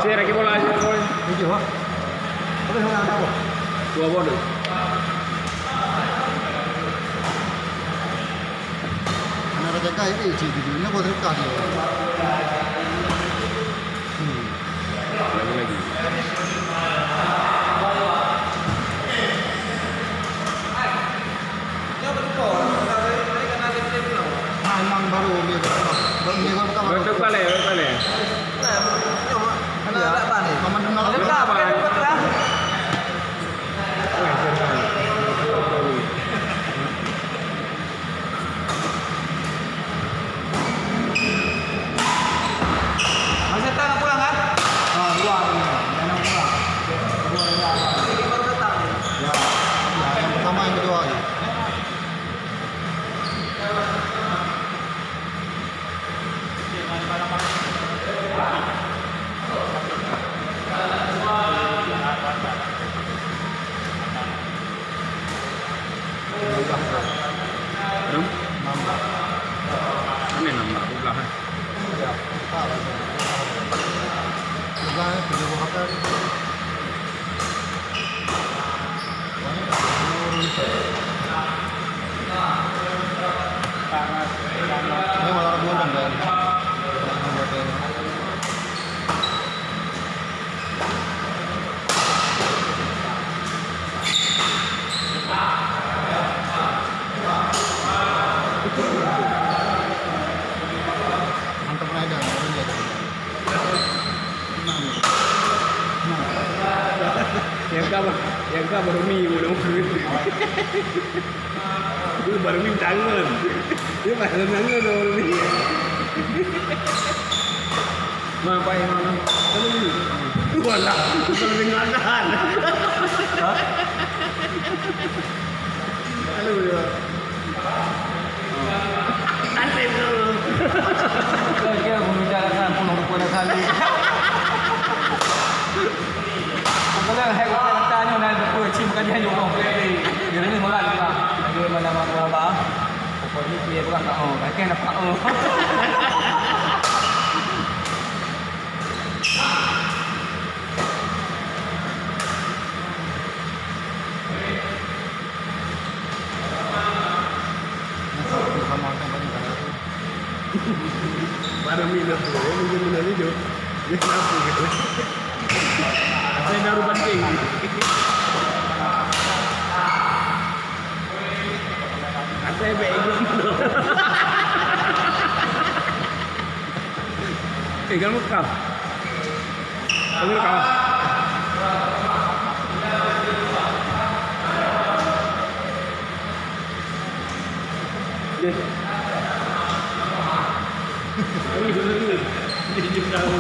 Sih lagi bola aja bola. Tujuh ha. Boleh orang tahu. Dua bola. Anak raja ini jujurnya boleh tukar dia. Lagi. Memang baru dia bukan. Bentuk balik. Ada apa nih? Paman kenal apa? Masih tak pulang kan? Ah, luar ini. Yang pulang. Ini baru datang. Ya. Yang pertama yang kedua lagi. Belum? Ini nomor belakang. Ya. Sebelah tujuh hotel. Ini malah bulan kan. Mantap aja, orang dia. Yang ka baru minggu dong. Itu baru minggu tangan. Dia baru tangan dong ni. Apa yang mana? Kalau ni. Wala, kalau dengan kan. Halo dia. Nanti tu. Dia menjalankan penuh rupanya kali. Kalau hebat tanya nak buat cim kajian juga boleh. Dia ni malah juga. Dia mana apa? Pokoknya dia bukan tak oh, kan nak oh. Baru minum tu, minum ni tu. Dia kenapa gitu? Saya baru banding. Saya baik belum. Kamu kau. Kamu kau. Yes. Ini tahu.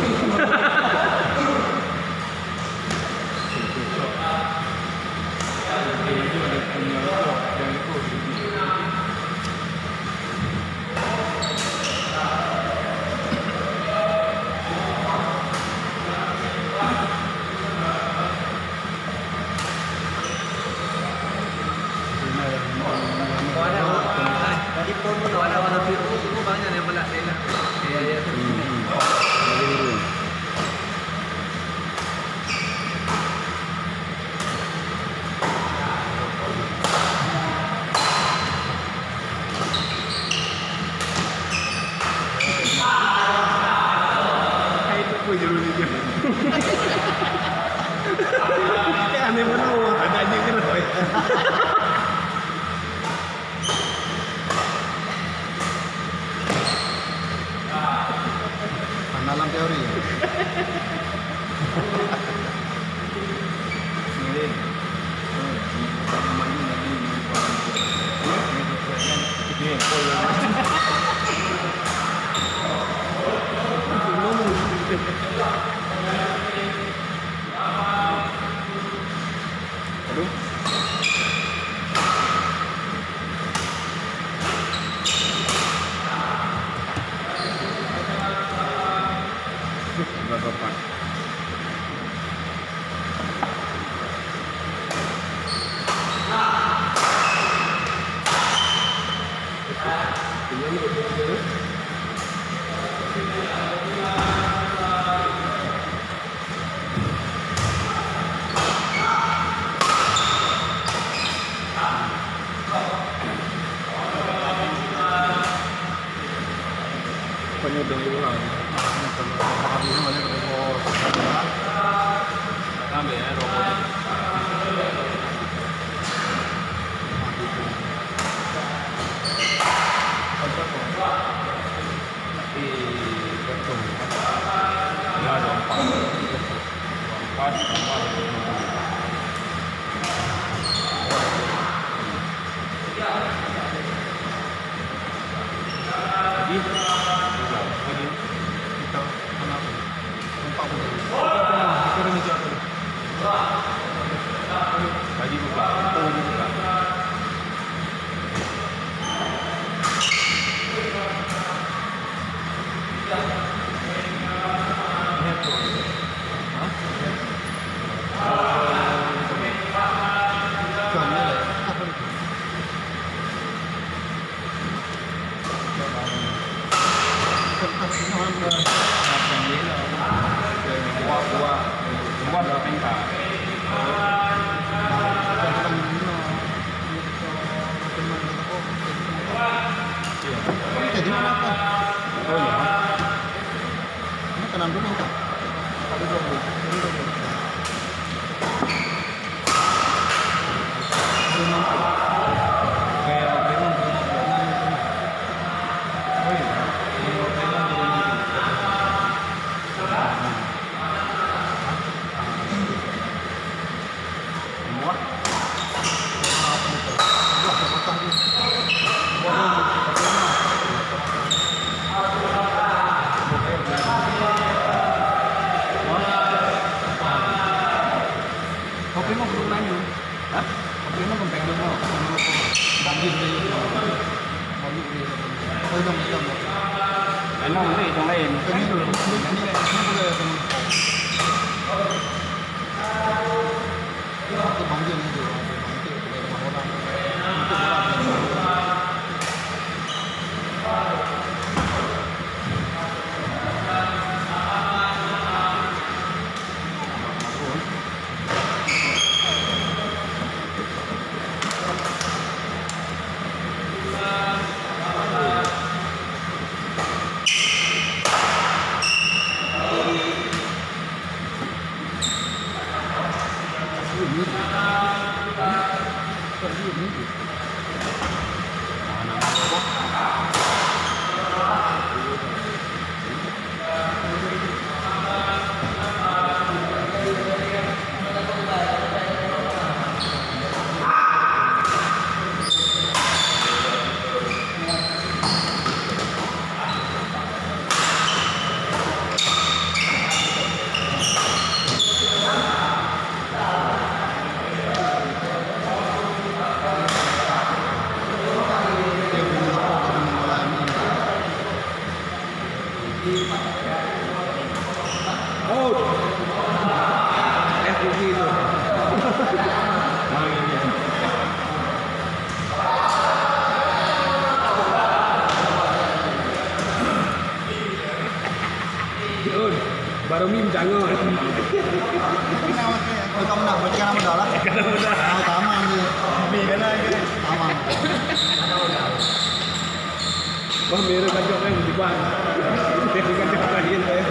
Tadi pun ada warna biru itu banyak yang belak dia. Ya. Aneh benar, ada aja keroy. Dalam teori. Aduh. Berapa? penyudung itu lah. Habisnya banyak repot. Ambil ya robot. Tapi betul. Ya dong pak. Jadi, Kita kenapa? Empat puluh. tadi buka, tadi buka. Jamnya lah. Apa itu? Kertasnya mana? Yang ini loh, buat apa yang kah? Jadi apa? Oh ya, Ini kanan dulu kak. kayak memang oh ya, semua Wah, terpatah dia. Kopi mau belum lanjut. hah? Kopi mau kembang dulu. Banjir deh. Banjir deh. Oh, jam. Enak nanti yang lain. Ini dulu. Ini boleh teman. Itu banjir ini dulu. Banjir dari rumah orang. Itu orang. Oh, FUV itu. Yun, baru mim jangan. Kalau kamu nak berarti kan mudah lah. Karena udah. Utama ni. Mie kan lagi. Aman. Wah, meron kan joke di bang. Jadi kan joke lagi saya.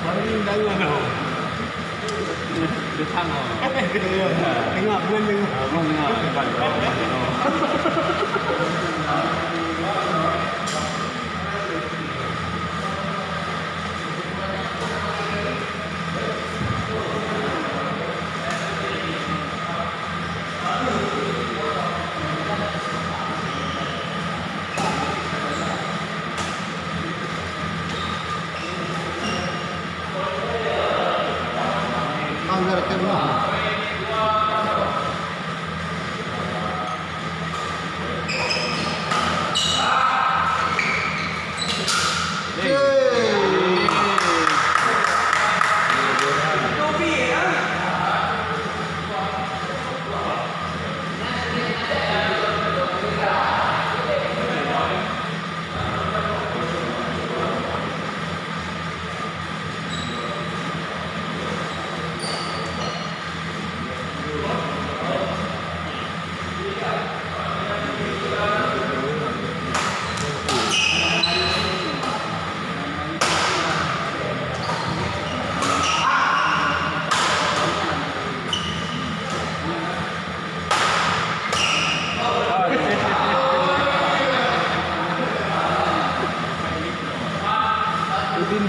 Baru mim jangan. Dia sama. Tengok bukan tengok. Abang tengok depan. Anggar ke rumah.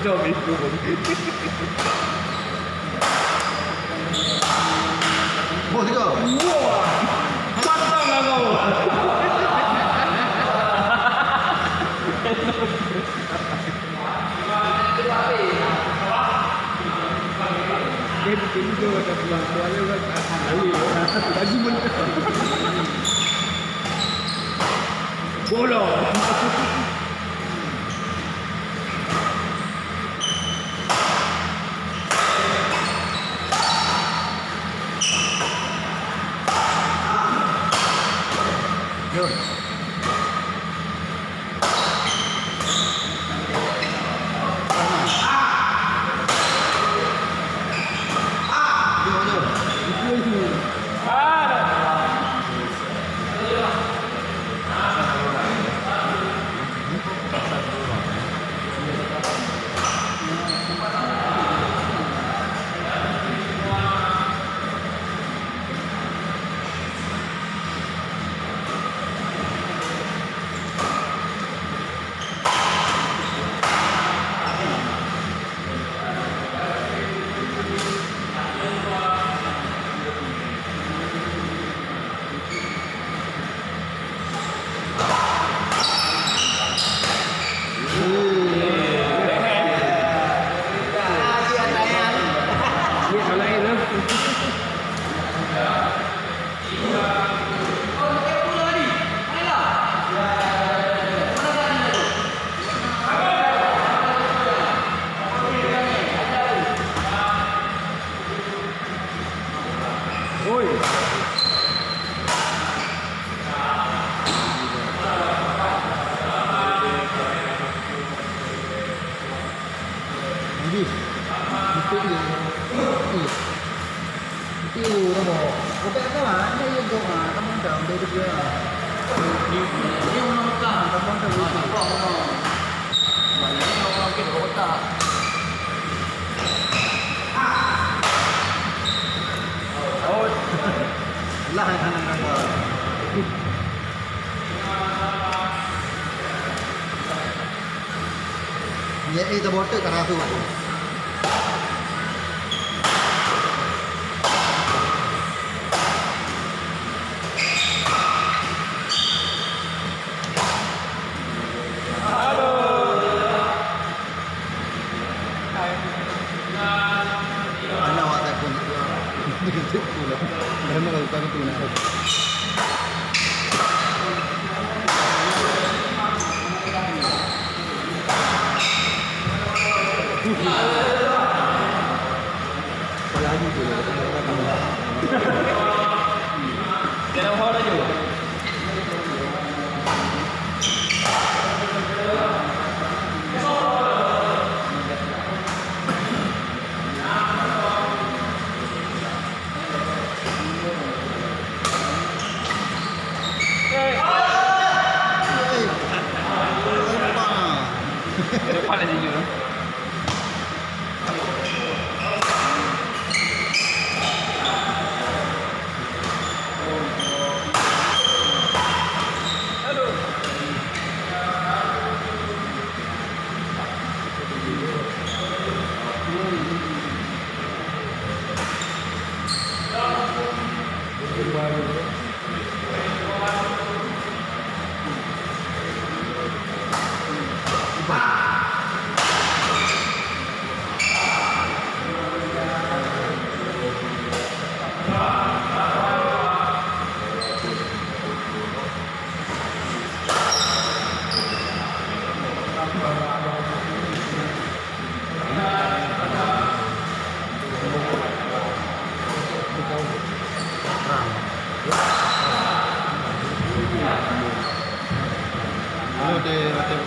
Jom itu. Bos tiga. Wah. Matang lah kau. Dia bikin juga kata pulang tuanya kan kali baju mentah. Bolong. Jom. Jadi, itu dia. Itu nama. Bukan apa lah, ini yang kau ah, kamu dah ambil dia. Ini orang tak, kamu dah ambil. Banyak orang kita kota. Oh, lah yang nama. Ni itu botol keras tu. Karena kalau kita tu nak. Lagi tu. Jangan hol aja. Depan aja juga.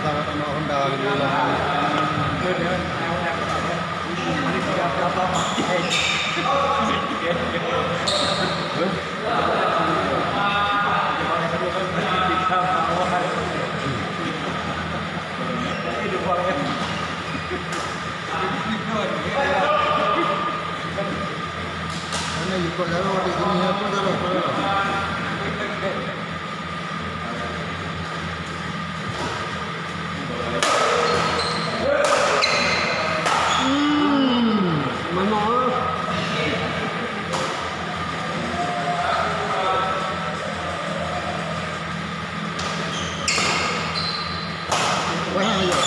pertama-tama Honda gitu lah. Karena juga kalau di sini apa kalau Wala na yun.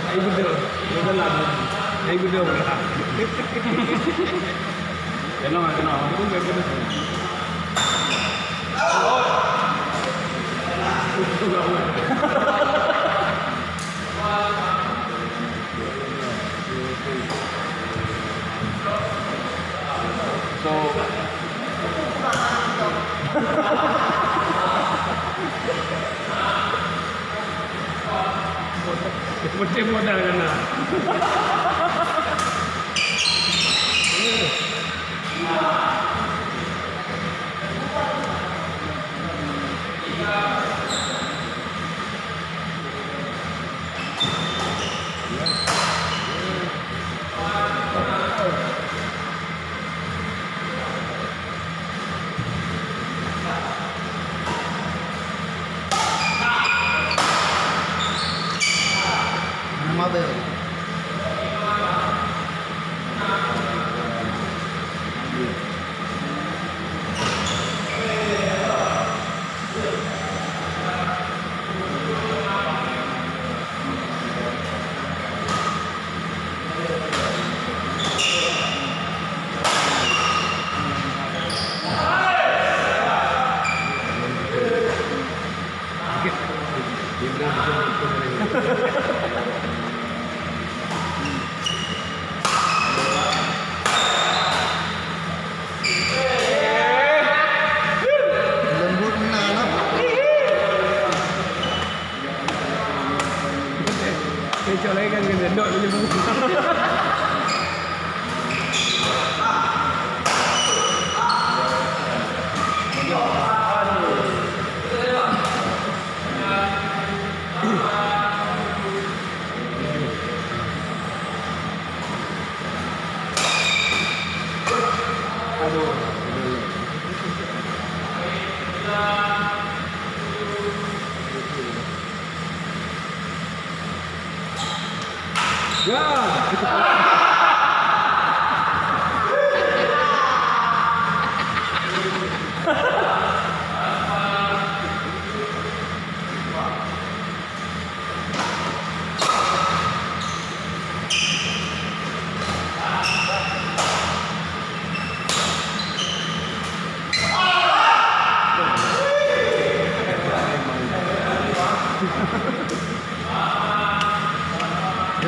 Ay, gusto. Gusto lang. Ay, gusto mo lang. Ganun nga, ganun nga. Ganun nga, ganun nga. Gusto nga ako. So, Muti mo na na. Ano ba yun? Lambot mo na ano? Kaya lagi kan ganyan. Dok, ini bukan. Ya.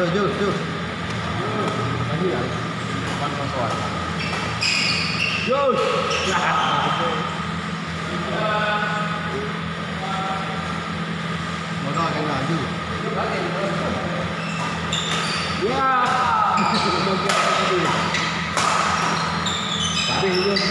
Jus. Jus. Makan lagi. Ya. Tapi Jus.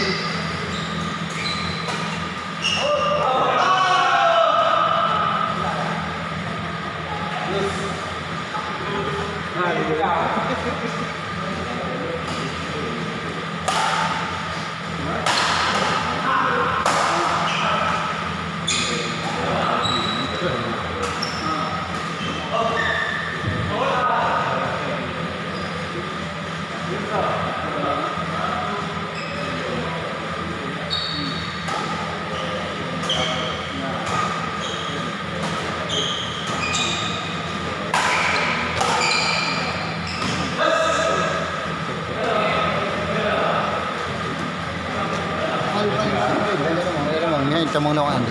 Ngayon, camong naman.